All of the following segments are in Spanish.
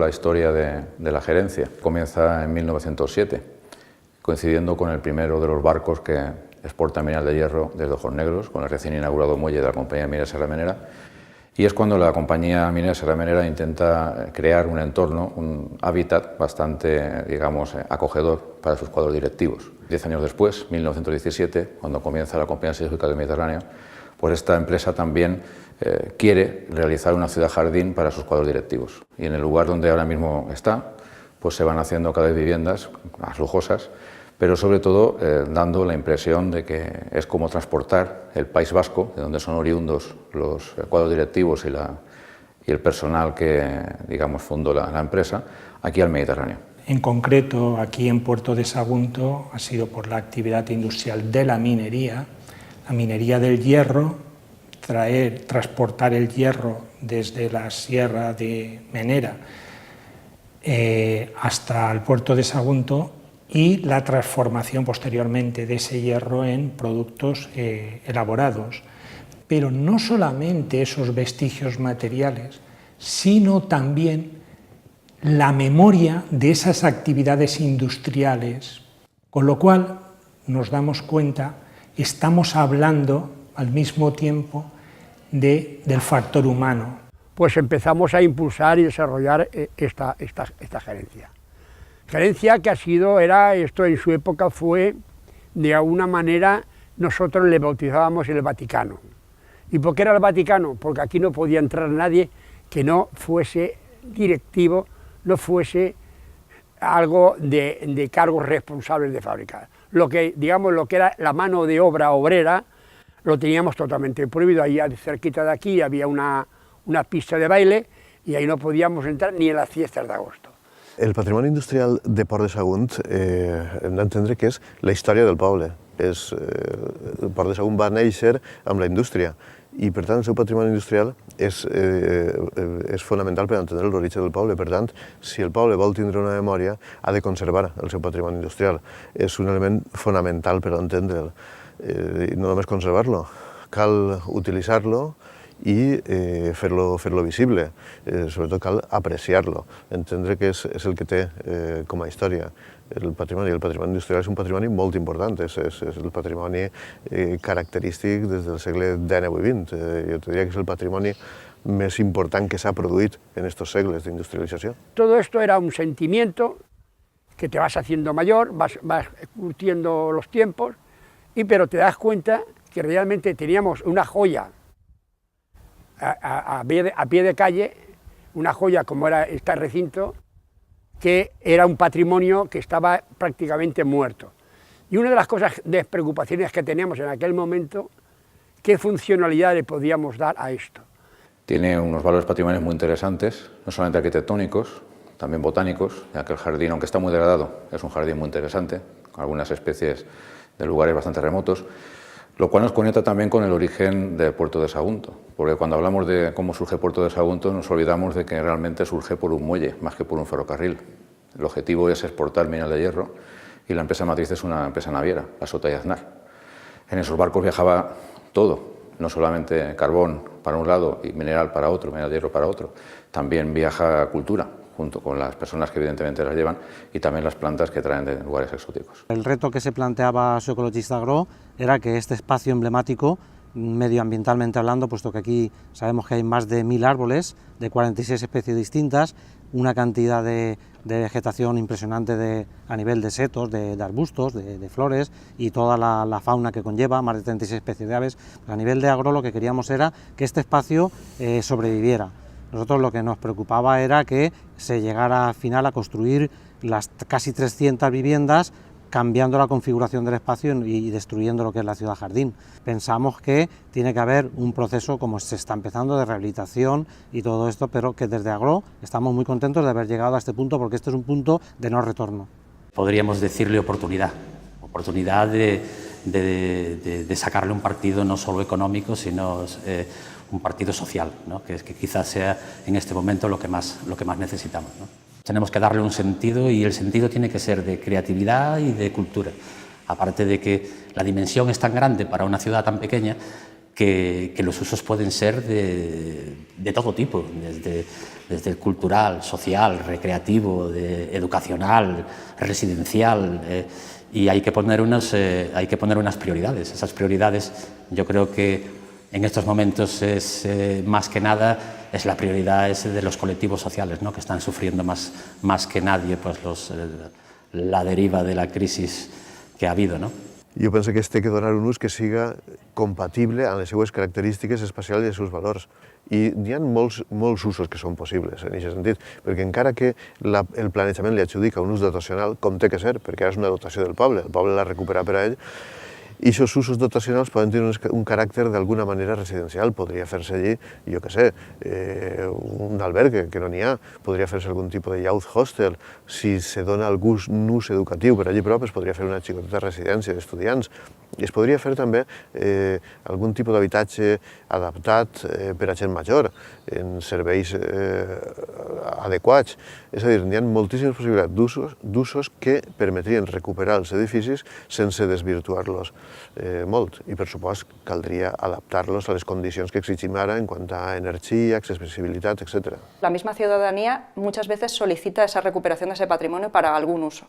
la historia de la gerencia. Comienza en 1907, coincidiendo con el primero de los barcos que exporta mineral de hierro desde Ojos Negros, con el recién inaugurado muelle de la compañía minera Serra Menera, y es cuando la compañía minera Serra Menera intenta crear un entorno, un hábitat bastante, digamos, acogedor para sus cuadros directivos. 10 años después, 1917, cuando comienza la Compañía Siderúrgica del Mediterráneo, pues esta empresa también quiere realizar una ciudad jardín para sus cuadros directivos. Y en el lugar donde ahora mismo está, pues se van haciendo cada vez viviendas más lujosas, pero sobre todo dando la impresión de que es como transportar el País Vasco, de donde son oriundos los cuadros directivos y el personal que, digamos, fundó la empresa, aquí al Mediterráneo. En concreto, aquí en Puerto de Sagunto ha sido por la actividad industrial de la minería del hierro, transportar el hierro desde la Sierra de Menera hasta el Puerto de Sagunto, y la transformación posteriormente de ese hierro en productos elaborados. Pero no solamente esos vestigios materiales, sino también la memoria de esas actividades industriales, con lo cual nos damos cuenta, estamos hablando al mismo tiempo del factor humano. Pues empezamos a impulsar y desarrollar esta gerencia. Gerencia que esto en su época fue, de alguna manera, nosotros le bautizábamos el Vaticano. ¿Y por qué era el Vaticano? Porque aquí no podía entrar nadie que no fuese directivo, no fuese algo de cargos responsables de fábrica. Lo que era la mano de obra obrera, lo teníamos totalmente prohibido. Ahí cerquita de aquí había una pista de baile y ahí no podíamos entrar ni en las fiestas de agosto. El patrimoni industrial de Port de Sagunt hem d'entendre que és la història del poble. Port de Sagunt va néixer amb la indústria i, per tant, el seu patrimoni industrial és fonamental per entendre l'origen del poble. Per tant, si el poble vol tindre una memòria, ha de conservar el seu patrimoni industrial. És un element fonamental per entendre'l. I no només conservar-lo, cal utilitzar-lo i fer-lo visible, sobretot cal apreciar-lo, entendre que és el que té com a història el patrimoni. El patrimoni industrial és un patrimoni molt important, és el patrimoni característic des del segle XIX i XX. Jo te diria que és el patrimoni més important que s'ha produït en estos segles d'industrialització. Todo esto era un sentimiento que te vas haciendo mayor, vas curtiendo los tiempos, pero te das cuenta que realmente teníamos una joya a pie de calle, una joya como era este recinto, que era un patrimonio que estaba prácticamente muerto. Y una de las cosas de preocupaciones que teníamos en aquel momento, ¿qué funcionalidad le podíamos dar a esto? Tiene unos valores patrimoniales muy interesantes, no solamente arquitectónicos, también botánicos, ya que el jardín, aunque está muy degradado, es un jardín muy interesante, con algunas especies de lugares bastante remotos, lo cual nos conecta también con el origen de Puerto de Sagunto, porque cuando hablamos de cómo surge Puerto de Sagunto nos olvidamos de que realmente surge por un muelle, más que por un ferrocarril. El objetivo es exportar mineral de hierro y la empresa matriz es una empresa naviera, la Sota y Aznar. En esos barcos viajaba todo, no solamente carbón para un lado y mineral para otro, mineral de hierro para otro, también viaja cultura, junto con las personas que evidentemente las llevan y también las plantas que traen de lugares exóticos. El reto que se planteaba Ecologista Agro era que este espacio emblemático, medioambientalmente hablando, puesto que aquí sabemos que hay más de 1000 árboles de 46 especies distintas, una cantidad de vegetación impresionante a nivel de setos, de arbustos, de flores y toda la fauna que conlleva, más de 36 especies de aves. A nivel de agro lo que queríamos era que este espacio sobreviviera. Nosotros lo que nos preocupaba era que se llegara al final a construir las casi 300 viviendas cambiando la configuración del espacio y destruyendo lo que es la ciudad jardín. Pensamos que tiene que haber un proceso, como se está empezando, de rehabilitación y todo esto, pero que desde Agro estamos muy contentos de haber llegado a este punto, porque este es un punto de no retorno. Podríamos decirle oportunidad de sacarle un partido no solo económico, sino un partido social, ¿no? que quizás sea en este momento lo que más necesitamos, ¿no? Tenemos que darle un sentido y el sentido tiene que ser de creatividad y de cultura. Aparte de que la dimensión es tan grande para una ciudad tan pequeña que los usos pueden ser de todo tipo, desde el cultural, social, recreativo, educacional, residencial, y hay que poner unas prioridades. Esas prioridades, yo creo que en estos momentos es más que nada la prioridad de los colectivos sociales, ¿no?, que están sufriendo más que nadie pues, la deriva de la crisis que ha habido, ¿no? Jo penso que té que donar un ús que siga compatible amb les seues característiques especials i els seus valors. I hi ha molts usos que són possibles en aquest sentit, perquè encara que el planejament li adjudica un ús dotacional, com té que ser, perquè ara és una dotació del poble, el poble l'ha recuperat per a ell, i aquests usos dotacionals poden tenir un caràcter d'alguna manera residencial. Podria fer-se allí, jo què sé, un albergue, que no n'hi ha, podria fer-se algun tipus de youth hostel. Si se dona algun ús educatiu per allí prop, es podria fer una xicoteta residència d'estudiants. I es podria fer també algun tipus d'habitatge adaptat per a gent major, en serveis adequats. És a dir, hi ha moltíssimes possibilitats d'usos que permetrien recuperar els edificis sense desvirtuar-los molt. I, per supost, caldria adaptar-los a les condicions que exigim ara en quant a energia, accesibilitat, etc. La misma ciudadanía muchas veces solicita esa recuperación de ese patrimonio para algún uso.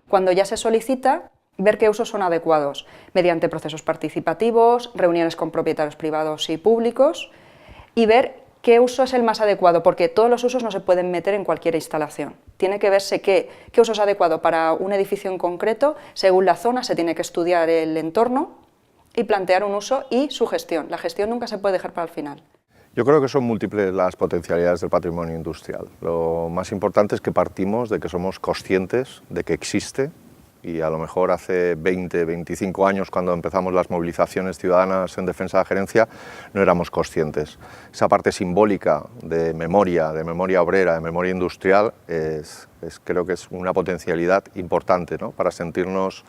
Cuando ya se solicita, ver qué usos son adecuados, mediante procesos participativos, reuniones con propietarios privados y públicos, y ver qué uso es el más adecuado, porque todos los usos no se pueden meter en cualquier instalación. Tiene que verse qué uso es adecuado para un edificio en concreto, según la zona se tiene que estudiar el entorno y plantear un uso y su gestión. La gestión nunca se puede dejar para el final. Yo creo que son múltiples las potencialidades del patrimonio industrial. Lo más importante es que partimos de que somos conscientes de que existe, y a lo mejor hace 20, 25 años, cuando empezamos las movilizaciones ciudadanas en defensa de la gerencia, no éramos conscientes. Esa parte simbólica de memoria obrera, de memoria industrial, creo que es una potencialidad importante, ¿no?, para sentirnos,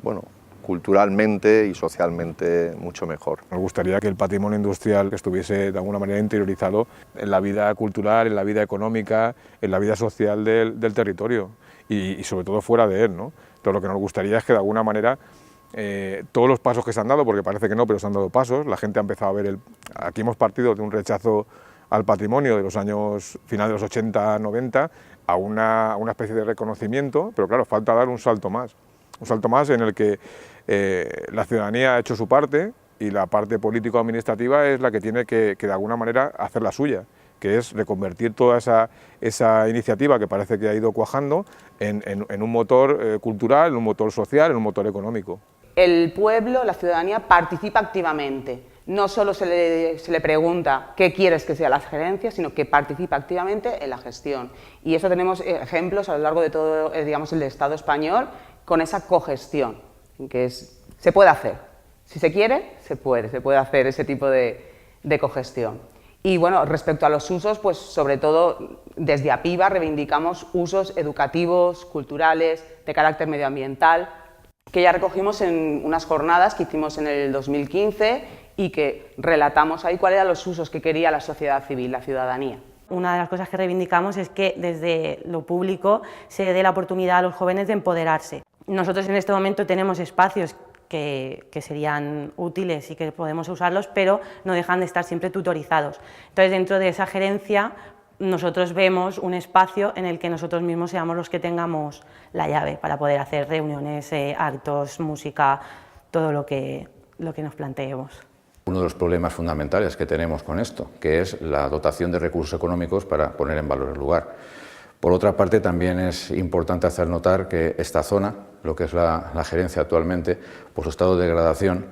bueno, culturalmente y socialmente mucho mejor. Nos gustaría que el patrimonio industrial estuviese de alguna manera interiorizado en la vida cultural, en la vida económica, en la vida social del territorio y sobre todo fuera de él, ¿no? Pero lo que nos gustaría es que de alguna manera todos los pasos que se han dado, porque parece que no, pero se han dado pasos, la gente ha empezado a ver aquí hemos partido de un rechazo al patrimonio de los años finales de los 80, 90, a una especie de reconocimiento, pero claro, falta dar un salto más en el que la ciudadanía ha hecho su parte y la parte político-administrativa es la que tiene que de alguna manera hacer la suya, que es reconvertir toda esa iniciativa que parece que ha ido cuajando en un motor cultural, en un motor social, en un motor económico. El pueblo, la ciudadanía, participa activamente. No solo se le pregunta qué quieres que sea la gerencia, sino que participa activamente en la gestión. Y eso tenemos ejemplos a lo largo de todo, digamos, el Estado español, con esa cogestión, que se puede hacer. Si se quiere, se puede hacer ese tipo de cogestión. Y bueno, respecto a los usos, pues sobre todo desde APIVA reivindicamos usos educativos, culturales, de carácter medioambiental, que ya recogimos en unas jornadas que hicimos en el 2015 y que relatamos ahí cuáles eran los usos que quería la sociedad civil, la ciudadanía. Una de las cosas que reivindicamos es que desde lo público se dé la oportunidad a los jóvenes de empoderarse. Nosotros en este momento tenemos espacios que serían útiles y que podemos usarlos, pero no dejan de estar siempre tutorizados. Entonces, dentro de esa gerencia, nosotros vemos un espacio en el que nosotros mismos seamos los que tengamos la llave para poder hacer reuniones, actos, música, todo lo que nos planteemos. Uno de los problemas fundamentales que tenemos con esto, que es la dotación de recursos económicos para poner en valor el lugar. Por otra parte, también es importante hacer notar que esta zona, lo que es la gerencia actualmente, por su estado de degradación,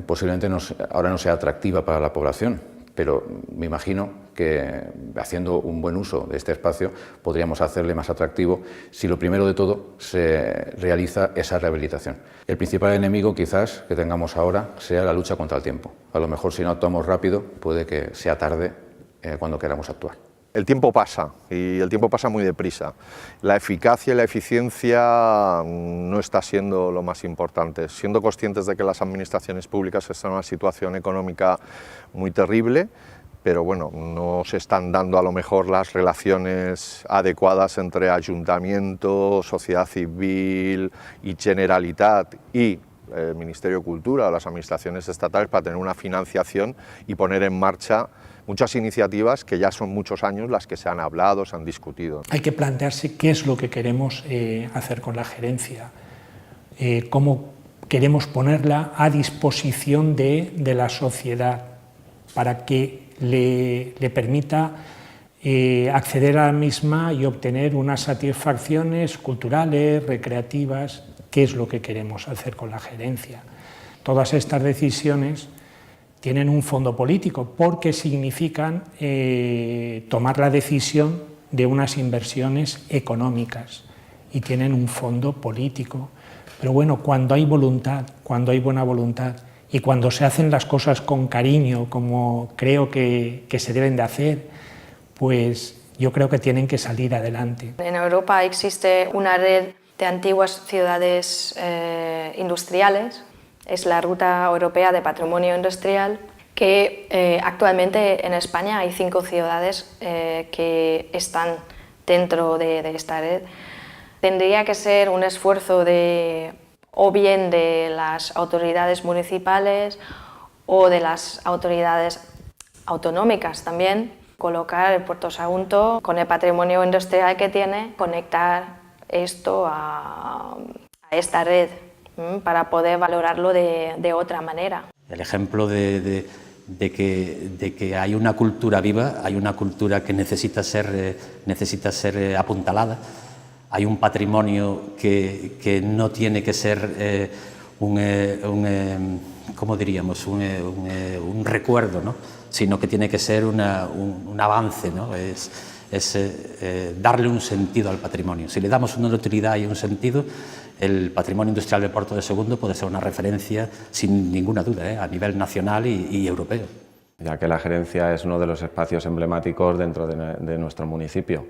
posiblemente ahora no sea atractiva para la población, pero me imagino que haciendo un buen uso de este espacio podríamos hacerle más atractivo si lo primero de todo se realiza esa rehabilitación. El principal enemigo quizás que tengamos ahora sea la lucha contra el tiempo. A lo mejor si no actuamos rápido puede que sea tarde cuando queramos actuar. El tiempo pasa y el tiempo pasa muy deprisa. La eficacia y la eficiencia no está siendo lo más importante. Siendo conscientes de que las administraciones públicas están en una situación económica muy terrible, pero bueno, no se están dando a lo mejor las relaciones adecuadas entre ayuntamiento, sociedad civil y Generalitat y el Ministerio de Cultura o las administraciones estatales para tener una financiación y poner en marcha muchas iniciativas que ya son muchos años las que se han hablado, se han discutido. Hay que plantearse qué es lo que queremos hacer con la gerencia, cómo queremos ponerla a disposición de la sociedad para que le permita acceder a la misma y obtener unas satisfacciones culturales, recreativas. ¿Qué es lo que queremos hacer con la gerencia? Todas estas decisiones tienen un fondo político porque significan tomar la decisión de unas inversiones económicas y tienen un fondo político. Pero bueno, cuando hay voluntad, cuando hay buena voluntad y cuando se hacen las cosas con cariño, como creo que se deben de hacer, pues yo creo que tienen que salir adelante. En Europa existe una red de antiguas ciudades industriales. Es la Ruta Europea de Patrimonio Industrial, que actualmente en España hay 5 ciudades que están dentro de esta red. Tendría que ser un esfuerzo o bien de las autoridades municipales o de las autoridades autonómicas también, colocar el Puerto Sagunto con el patrimonio industrial que tiene, conectar esto a esta red para poder valorarlo de otra manera. El ejemplo de que hay una cultura viva, hay una cultura que necesita ser apuntalada, hay un patrimonio que no tiene que ser ¿cómo diríamos? un recuerdo, ¿no? Sino que tiene que ser un avance, ¿no? Es darle un sentido al patrimonio. Si le damos una utilidad y un sentido, el patrimonio industrial del Puerto de Sagunto puede ser una referencia, sin ninguna duda, a nivel nacional y europeo. Ya que la gerencia es uno de los espacios emblemáticos dentro de nuestro municipio.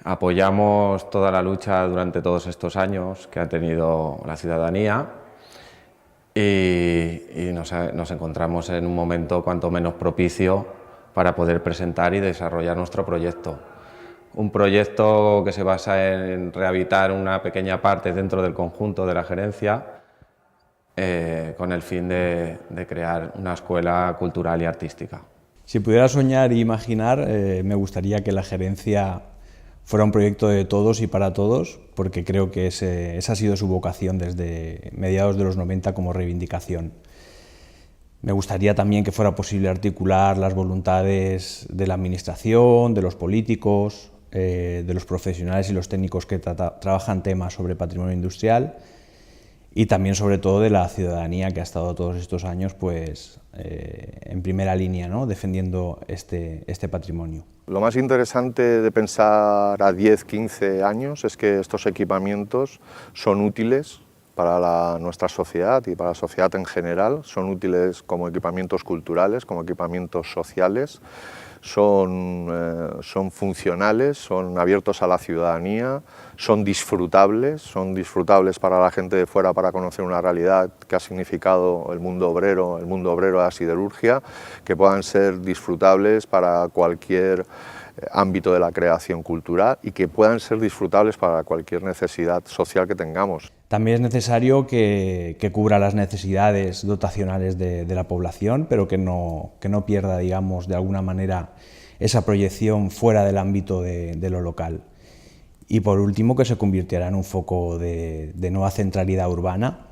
Apoyamos toda la lucha durante todos estos años que ha tenido la ciudadanía y nos encontramos en un momento cuanto menos propicio para poder presentar y desarrollar nuestro proyecto. Un proyecto que se basa en rehabilitar una pequeña parte dentro del conjunto de la gerencia con el fin de crear una escuela cultural y artística. Si pudiera soñar e imaginar, me gustaría que la gerencia fuera un proyecto de todos y para todos, porque creo que esa ha sido su vocación desde mediados de los 90 como reivindicación. Me gustaría también que fuera posible articular las voluntades de la administración, de los políticos, de los profesionales y los técnicos que trabajan temas sobre patrimonio industrial y también sobre todo de la ciudadanía que ha estado todos estos años pues, en primera línea, ¿no? Defendiendo este patrimonio. Lo más interesante de pensar a 10, 15 años es que estos equipamientos son útiles para nuestra sociedad y para la sociedad en general, son útiles como equipamientos culturales, como equipamientos sociales, son funcionales, son abiertos a la ciudadanía, son disfrutables para la gente de fuera para conocer una realidad que ha significado el mundo obrero de la siderurgia, que puedan ser disfrutables para cualquier ámbito de la creación cultural y que puedan ser disfrutables para cualquier necesidad social que tengamos. También es necesario que cubra las necesidades dotacionales de la población, pero que no pierda, digamos, de alguna manera esa proyección fuera del ámbito de lo local. Y por último, que se convirtiera en un foco de nueva centralidad urbana,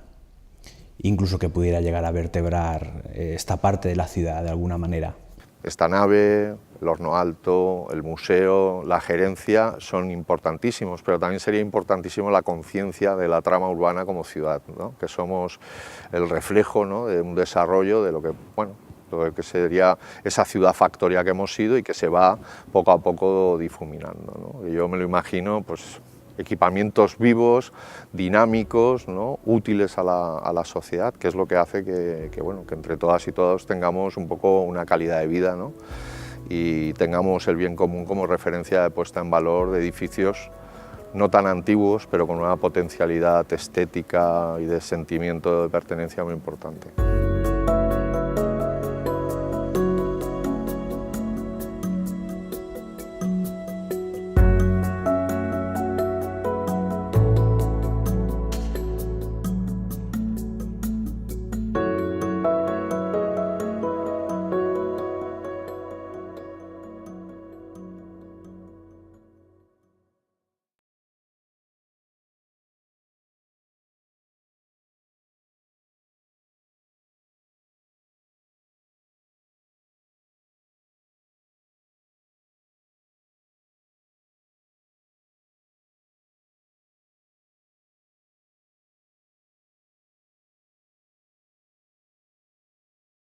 incluso que pudiera llegar a vertebrar esta parte de la ciudad de alguna manera. Esta nave, el Horno Alto, el museo, la gerencia son importantísimos, pero también sería importantísimo la conciencia de la trama urbana como ciudad, ¿no? Que somos el reflejo, ¿no? De un desarrollo de lo que sería esa ciudad factoria que hemos sido y que se va poco a poco difuminando, ¿no? Yo me lo imagino, pues, equipamientos vivos, dinámicos, ¿no? Útiles a la sociedad, que es lo que hace que entre todas y todos tengamos un poco una calidad de vida, ¿no? Y tengamos el bien común como referencia de puesta en valor de edificios no tan antiguos, pero con una potencialidad estética y de sentimiento de pertenencia muy importante.